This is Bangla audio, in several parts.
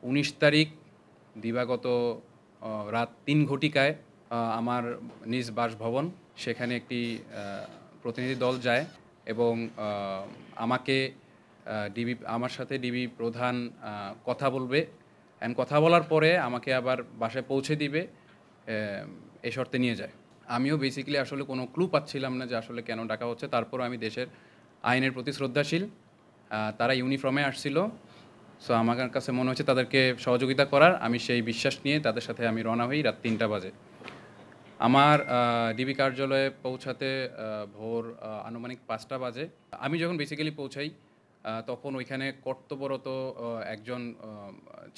19 তারিখ দিবাগত রাত ৩ ঘটিকায় আমার নিজ বাসভবন সেখানে একটি প্রতিনিধি দল যায় এবং আমাকে আমার সাথে ডিবি প্রধান কথা বলবে অ্যান্ড কথা বলার পরে আমাকে আবার বাসায় পৌঁছে দিবে এই শর্তে নিয়ে যায়। আমিও বেসিক্যালি আসলে কোনো ক্লু পাচ্ছিলাম না যে আসলে কেন ডাকা হচ্ছে। তারপরও আমি দেশের আইনের প্রতি শ্রদ্ধাশীল। তারা ইউনিফর্মে আসছিল। সো আমার কাছে মনে হচ্ছে তাদেরকে সহযোগিতা করার। আমি সেই বিশ্বাস নিয়ে তাদের সাথে আমি রওনা হই রাত ৩টা বাজে। আমার ডিবি কার্যালয়ে পৌঁছাতে ভোর আনুমানিক ৫টা বাজে। আমি যখন বেসিক্যালি পৌঁছাই তখন ওইখানে কর্তব্যরত একজন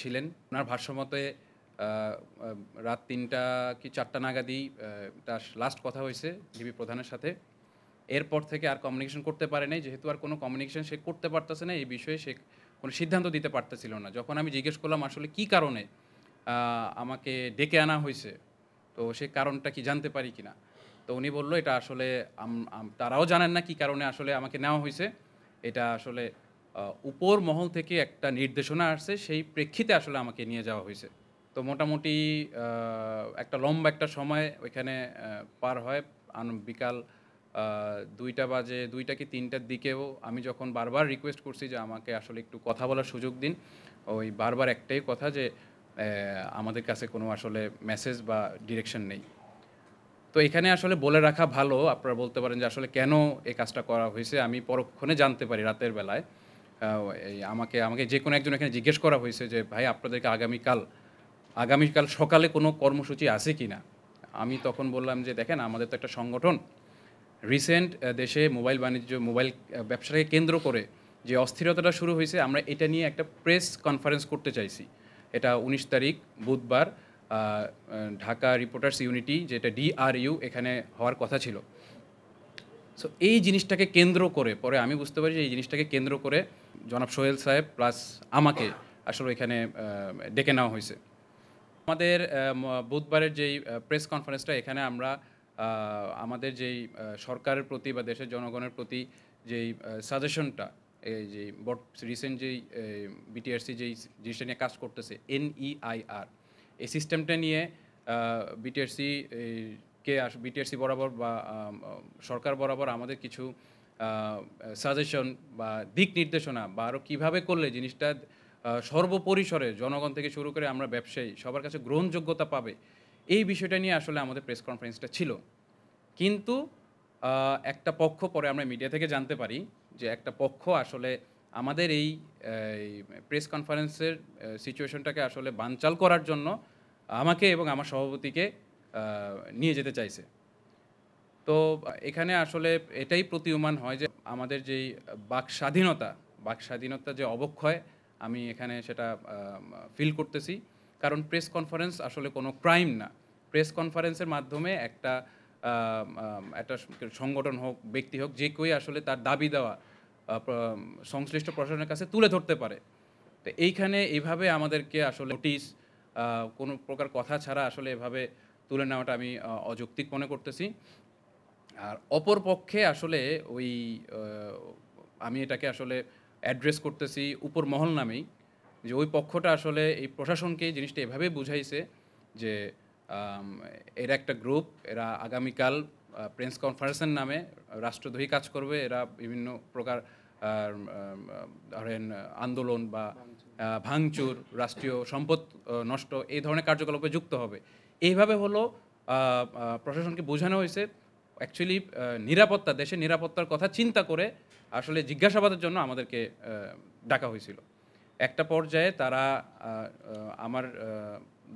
ছিলেন। ওনার ভাষ্যমতে রাত ৩টা কি ৪টা নাগাদই তার লাস্ট কথা হয়েছে ডিবি প্রধানের সাথে। এরপর থেকে আর কমিউনিকেশন করতে পারে নাই। যেহেতু আর কোনো কমিউনিকেশন সে করতে পারতেছে না, এই বিষয়ে সে কোনো সিদ্ধান্ত দিতে পারতেছিল না। যখন আমি জিজ্ঞেস করলাম আসলে কী কারণে আমাকে ডেকে আনা হয়েছে, তো সে কারণটা কি জানতে পারি কিনা, তো উনি বলল এটা আসলে তারাও জানেন না কী কারণে আসলে আমাকে নেওয়া হয়েছে। এটা আসলে উপর মহল থেকে একটা নির্দেশনা আসছে, সেই প্রেক্ষিতে আসলে আমাকে নিয়ে যাওয়া হয়েছে। তো মোটামুটি একটা লম্বা একটা সময় ওইখানে পার হয়। বিকাল ২টা বাজে, ২টা কি ৩টার দিকেও আমি যখন বারবার রিকোয়েস্ট করছি যে আমাকে আসলে একটু কথা বলার সুযোগ দিন, ওই বারবার একটাই কথা যে আমাদের কাছে কোনো আসলে মেসেজ বা ডিরেকশন নেই। তো এখানে আসলে বলে রাখা ভালো, আপনারা বলতে পারেন যে আসলে কেন এই কাজটা করা হয়েছে। আমি পরক্ষণে জানতে পারি রাতের বেলায়। এই আমাকে যে কোনো একজন এখানে জিজ্ঞেস করা হয়েছে যে, "ভাই আপনাদেরকে আগামীকাল সকালে কোনো কর্মসূচি আছে কিনা?" আমি তখন বললাম যে, "দেখেন আমাদের তো একটা সংগঠন। রিসেন্ট দেশে মোবাইল ব্যবসাকে কেন্দ্র করে যে অস্থিরতাটা শুরু হয়েছে, আমরা এটা নিয়ে একটা প্রেস কনফারেন্স করতে চাইছি। এটা ১৯ তারিখ বুধবার আ আ ঢাকা রিপোর্টার্স ইউনিটি, যেটা ডিআরইউ, এখানে হওয়ার কথা ছিল।" সো এই জিনিসটাকে কেন্দ্র করে পরে আমি বুঝতে পারি যে এই জিনিসটাকে কেন্দ্র করে জনাব সোহেল সাহেব প্লাস আমাকে আসলে এখানে ডেকে নেওয়া হয়েছে। আমাদের বুধবারের যেই প্রেস কনফারেন্সটা, এখানে আমরা আমাদের যেই সরকারের প্রতি বা দেশের জনগণের প্রতি যেই সাজেশনটা, এই যে রিসেন্ট যেই বিটিআরসি যেই জিনিসটা নিয়ে কাজ করতেছে, NEIR, এই সিস্টেমটা নিয়ে বিটিআরসি বিটিআরসি বরাবর বা সরকার বরাবর আমাদের কিছু সাজেশন বা দিক নির্দেশনা বা আরও কীভাবে করলে জিনিসটা সর্বপরিসরে জনগণ থেকে শুরু করে আমরা ব্যবসায়ী সবার কাছে গ্রহণযোগ্যতা পাবে, এই বিষয়টা নিয়ে আসলে আমাদের প্রেস কনফারেন্সটা ছিল। কিন্তু একটা পক্ষ, পরে আমরা মিডিয়া থেকে জানতে পারি যে একটা পক্ষ আসলে আমাদের এই প্রেস কনফারেন্সের সিচুয়েশনটাকে আসলে বানচাল করার জন্য আমাকে এবং আমার সভাপতিকে নিয়ে যেতে চাইছে। তো এখানে আসলে এটাই প্রতীয়মান হয় যে আমাদের যেই বাকস্বাধীনতা যে অবক্ষয়, আমি এখানে সেটা ফিল করতেছি। কারণ প্রেস কনফারেন্স আসলে কোনো ক্রাইম না। প্রেস কনফারেন্সের মাধ্যমে একটা সংগঠন হোক, ব্যক্তি হোক, যে কেউই আসলে তার দাবি দেওয়া সংশ্লিষ্ট প্রশাসনের কাছে তুলে ধরতে পারে। তো এইখানে এইভাবে আমাদেরকে আসলে নোটিশ, কোনো প্রকার কথা ছাড়া আসলে এভাবে তুলে নেওয়াটা আমি অযৌক্তিক মনে করতেছি। আর অপর পক্ষে আসলে ওই আমি এটাকে আসলে অ্যাড্রেস করতেছি উপর মহল নামেই, যে ওই পক্ষটা আসলে এই প্রশাসনকে জিনিসটা এভাবে বুঝাইছে যে এরা একটা গ্রুপ, এরা আগামীকাল প্রেস কনফারেন্সের নামে রাষ্ট্রদ্রোহী কাজ করবে, এরা বিভিন্ন প্রকার ধরেন আন্দোলন বা ভাঙচুর, রাষ্ট্রীয় সম্পদ নষ্ট, এই ধরনের কার্যকলাপে যুক্ত হবে। এইভাবে হলো প্রশাসনকে বোঝানো হয়েছে। অ্যাকচুয়ালি দেশের নিরাপত্তার কথা চিন্তা করে আসলে জিজ্ঞাসাবাদের জন্য আমাদেরকে ডাকা হয়েছিল। একটা পর্যায়ে তারা আমার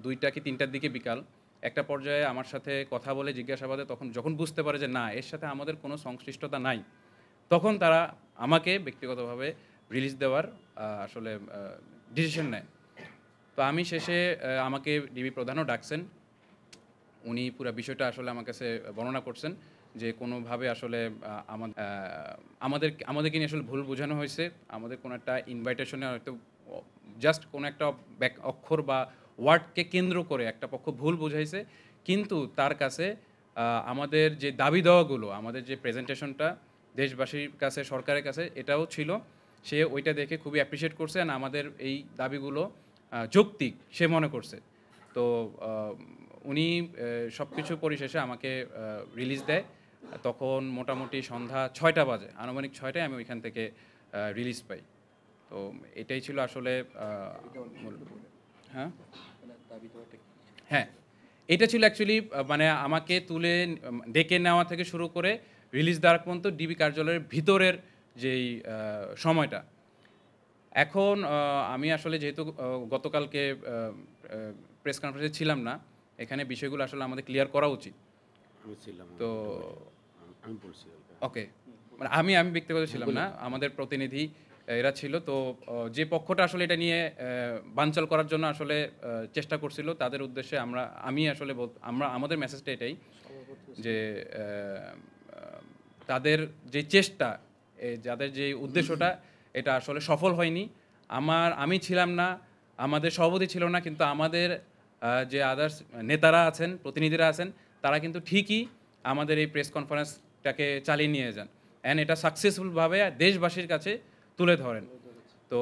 ২টা কি ৩টার দিকে বিকাল, একটা পর্যায়ে আমার সাথে কথা বলে জিজ্ঞাসাবাদে যখন বুঝতে পারে যে না, এর সাথে আমাদের কোনো সংশ্লিষ্টতা নাই, তখন তারা আমাকে ব্যক্তিগতভাবে রিলিজ দেওয়ার আসলে ডিসিশন নেয়। তো আমি শেষে আমাকে ডিবি প্রধানও ডাকছেন। উনি পুরা বিষয়টা আসলে আমার কাছে বর্ণনা করছেন যে কোনোভাবে আসলে আমাদেরকে নিয়ে আসলে ভুল বোঝানো হয়েছে। আমাদের কোনো একটা ইনভাইটেশনে হয়তো জাস্ট কোনো একটা অক্ষর বা ওয়ার্ডকে কেন্দ্র করে একটা পক্ষ ভুল বুঝাইছে। কিন্তু তার কাছে আমাদের যে দাবি দেওয়াগুলো, আমাদের যে প্রেজেন্টেশনটা দেশবাসীর কাছে, সরকারের কাছে, এটাও ছিল। সে ওইটা দেখে খুবই অ্যাপ্রিশিয়েট করছে, আমাদের এই দাবিগুলো যৌক্তিক সে মনে করছে। তো উনি সব কিছু পরিশেষে আমাকে রিলিজ দেয়। তখন মোটামুটি সন্ধ্যা ৬টা বাজে। আনুমানিক ৬টায় আমি ওইখান থেকে রিলিজ পাই। তো এটাই ছিল আসলে মূল। হ্যাঁ? হ্যাঁ, এটা ছিল অ্যাকচুয়ালি মানে আমাকে তুলে ডেকে নেওয়া থেকে শুরু করে রিলিজ দেওয়ার পর্যন্ত ডিবি কার্যালয়ের ভিতরের যেই সময়টা। এখন আমি আসলে যেহেতু গতকালকে প্রেস কনফারেন্সে ছিলাম না, এখানে বিষয়গুলো আসলে আমাদের ক্লিয়ার করা উচিত। আমি ছিলাম। তো আমি বলছি ওকে। মানে আমি ব্যক্তিগত ছিলাম না। আমাদের প্রতিনিধি এরা ছিল। তো যে পক্ষটা আসলে এটা নিয়ে বানচাল করার জন্য আসলে চেষ্টা করছিল তাদের উদ্দেশ্যে আমি আসলে আমাদের মেসেজটা এটাই যে আ আ তাদের যে চেষ্টা, যাদের যে উদ্দেশ্যটা এটা আসলে সফল হয়নি। আমি ছিলাম না, আমাদের সভাপতি ছিল না, কিন্তু আমাদের যে আদার্স নেতারা আছেন, প্রতিনিধিরা আছেন, তারা কিন্তু ঠিকই আমাদের এই প্রেস কনফারেন্সটাকে চালিয়ে নিয়ে যান। অ্যান্ড এটা সাকসেসফুলভাবে দেশবাসীর কাছে তুলে ধরেন। তো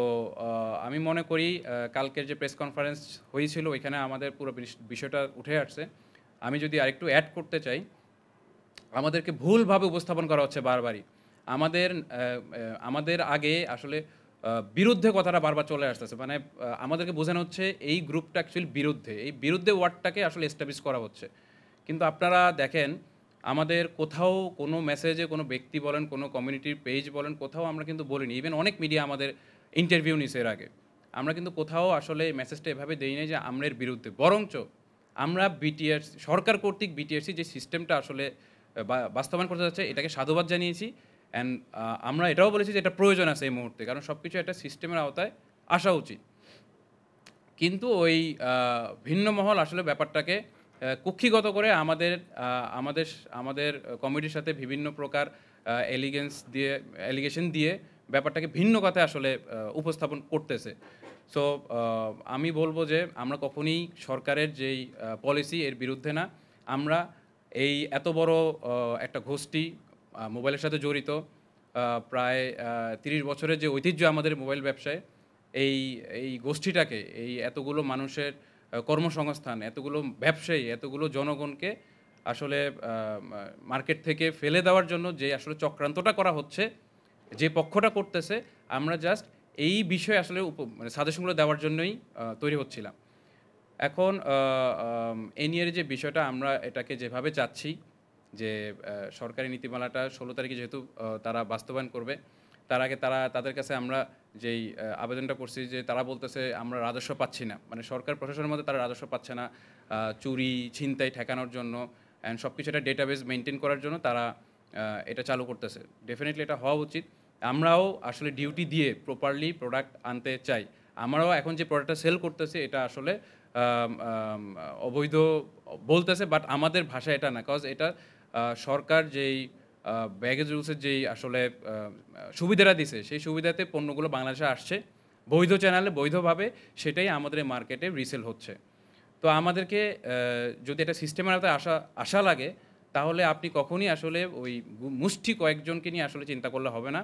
আমি মনে করি কালকের যে প্রেস কনফারেন্স হয়েছিল ওইখানে আমাদের পুরো বিষয়টা উঠে আসছে। আমি যদি আরেকটু অ্যাড করতে চাই, আমাদেরকে ভুলভাবে উপস্থাপন করা হচ্ছে বারবারই। আমাদের আগে আসলে বিরুদ্ধে কথাটা বারবার চলে আসতেছে। মানে আমাদেরকে বোঝানো হচ্ছে এই গ্রুপটা অ্যাকচুয়ালি বিরুদ্ধে। এই বিরুদ্ধে ওয়ার্ডটাকে আসলে এস্টাবলিশ করা হচ্ছে। কিন্তু আপনারা দেখেন আমাদের কোথাও কোনো মেসেজে কোনো ব্যক্তি বলেন, কোনো কমিউনিটির পেজ বলেন, কোথাও আমরা কিন্তু বলিনি। ইভেন অনেক মিডিয়া আমাদের ইন্টারভিউ নিছে এর আগে। আমরা কিন্তু কোথাও আসলে মেসেজটা এভাবে দেই নাই যে আমরা এর বিরুদ্ধে। বরঞ্চ আমরা সরকার কর্তৃক বিটিআরসি যে সিস্টেমটা আসলে বাস্তবায়ন করতে যাচ্ছে এটাকে সাধুবাদ জানিয়েছি। অ্যান্ড আমরা এটাও বলেছি যে এটা প্রয়োজন আছে এই মুহূর্তে। কারণ সবকিছু একটা সিস্টেমের আওতায় আসা উচিত। কিন্তু ওই ভিন্ন মহল আসলে ব্যাপারটাকে কুক্ষিগত করে আমাদের আমাদের কমিটির সাথে বিভিন্ন প্রকার অ্যালিগেশন দিয়ে ব্যাপারটাকে ভিন্ন কথায় আসলে উপস্থাপন করতেছে। সো আমি বলবো যে আমরা কখনই সরকারের যেই পলিসি এর বিরুদ্ধে না। আমরা এই এত বড় একটা গোষ্ঠী মোবাইলের সাথে জড়িত প্রায় ৩০ বছরের যে ঐতিহ্য আমাদের মোবাইল ব্যবসায়, এই এই গোষ্ঠীটাকে এই এতগুলো মানুষের কর্মসংস্থান, এতগুলো ব্যবসায়ী, এতগুলো জনগণকে আসলে মার্কেট থেকে ফেলে দেওয়ার জন্য যে আসলে চক্রান্তটা করা হচ্ছে, যে পক্ষটা করতেছে, আমরা জাস্ট এই বিষয়ে আসলে মানে সাজেশনগুলো দেওয়ার জন্যই তৈরি হচ্ছিলাম। এখন এ নিয়ে যে বিষয়টা আমরা এটাকে যেভাবে চাচ্ছি যে সরকারি নীতিমালাটা ১৬ তারিখে যেহেতু তারা বাস্তবায়ন করবে, তার আগে তাদের কাছে আমরা যেই আবেদনটা করছি যে তারা বলতেছে আমরা রাজস্ব পাচ্ছি না। মানে সরকার প্রশাসনের মধ্যে তারা রাজস্ব পাচ্ছে না চুরি, ছিনতাই ঠেকানোর জন্য অ্যান্ড সবকিছু একটা ডেটাবেস মেইনটেইন করার জন্য তারা এটা চালু করতেছে। ডেফিনিটলি এটা হওয়া উচিত। আমরাও আসলে ডিউটি দিয়ে প্রপারলি প্রোডাক্ট আনতে চাই। আমরাও এখন যে প্রোডাক্টটা সেল করতেছি এটা আসলে অবৈধ বলতেছে, বাট আমাদের ভাষায় এটা না। কজ এটা সরকার যেই ব্যাগেজ রুলসের যেই আসলে সুবিধাটা দিছে, সেই সুবিধাতে পণ্যগুলো বাংলাদেশে আসছে বৈধ চ্যানেলে, বৈধভাবে, সেটাই আমাদের এই মার্কেটে রিসেল হচ্ছে। তো আমাদেরকে যদি এটা সিস্টেমের আওতায় আসা লাগে, তাহলে আপনি কখনই আসলে ওই মুষ্টি কয়েকজনকে নিয়ে আসলে চিন্তা করলে হবে না।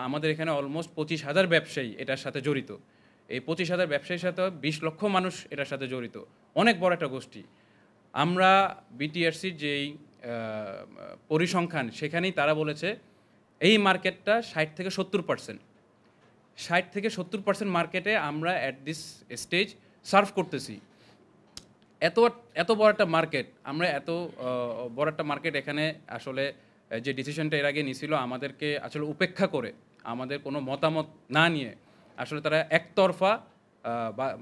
আমাদের এখানে অলমোস্ট ২৫,০০০ ব্যবসায়ী এটার সাথে জড়িত। এই ২৫,০০০ ব্যবসায়ীর সাথে ২০ লক্ষ মানুষ এটার সাথে জড়িত। অনেক বড় একটা গোষ্ঠী। আমরা বিটিআরসির যেই পরিসংখ্যান, সেখানেই তারা বলেছে এই মার্কেটটা ৬০-৭০%। ৬০-৭০% মার্কেটে আমরা অ্যাট দিস স্টেজ সার্ভ করতেছি। এত বড় একটা মার্কেট, আমরা এত বড় একটা মার্কেট এখানে আসলে যে ডিসিশনটা এর আগে নিছিল আমাদেরকে আসলে উপেক্ষা করে, আমাদের কোনো মতামত না নিয়ে আসলে তারা একতরফা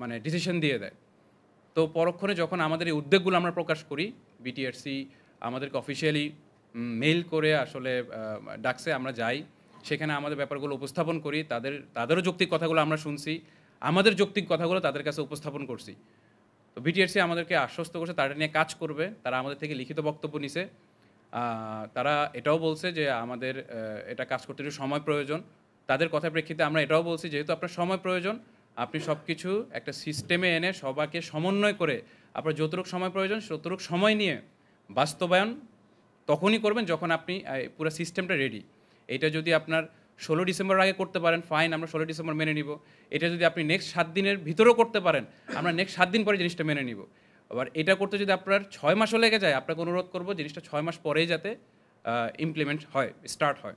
মানে ডিসিশন দিয়ে দেয়। তো পরক্ষণে যখন আমাদের এই উদ্বেগগুলো আমরা প্রকাশ করি, বিটিআরসি আমাদেরকে অফিসিয়ালি মেইল করে আসলে ডাকছে, আমরা যাই। সেখানে আমাদের ব্যাপারগুলো উপস্থাপন করি। তাদেরও যৌক্তিক কথাগুলো আমরা শুনছি। আমাদের যৌক্তিক কথাগুলো তাদের কাছে উপস্থাপন করছি। তো বিটিআরসি আমাদেরকে আশ্বস্ত করছে তারা নিয়ে কাজ করবে। তারা আমাদের থেকে লিখিত বক্তব্য নিছে। তারা এটাও বলছে যে আমাদের এটা কাজ করতে একটু সময় প্রয়োজন। তাদের কথার প্রেক্ষিতে আমরা এটাও বলছি যেহেতু আপনার সময় প্রয়োজন, আপনি সবকিছু একটা সিস্টেমে এনে সবাইকে সমন্বয় করে আপনার যতটুকু সময় প্রয়োজন ততটুকু সময় নিয়ে বাস্তবায়ন তখনই করবেন যখন আপনি পুরো সিস্টেমটা রেডি। এটা যদি আপনার 16 ডিসেম্বর আগে করতে পারেন, ফাইন, আমরা 16 ডিসেম্বর মেনে নিব। এটা যদি আপনি নেক্সট 7 দিনের ভিতরেও করতে পারেন, আমরা নেক্সট 7 দিন পরে জিনিসটা মেনে নিব। আবার এটা করতে যদি আপনার 6 মাসও লেগে যায়, আপনাকে অনুরোধ করব জিনিসটা 6 মাস পরেই যাতে ইমপ্লিমেন্ট হয়, স্টার্ট হয়।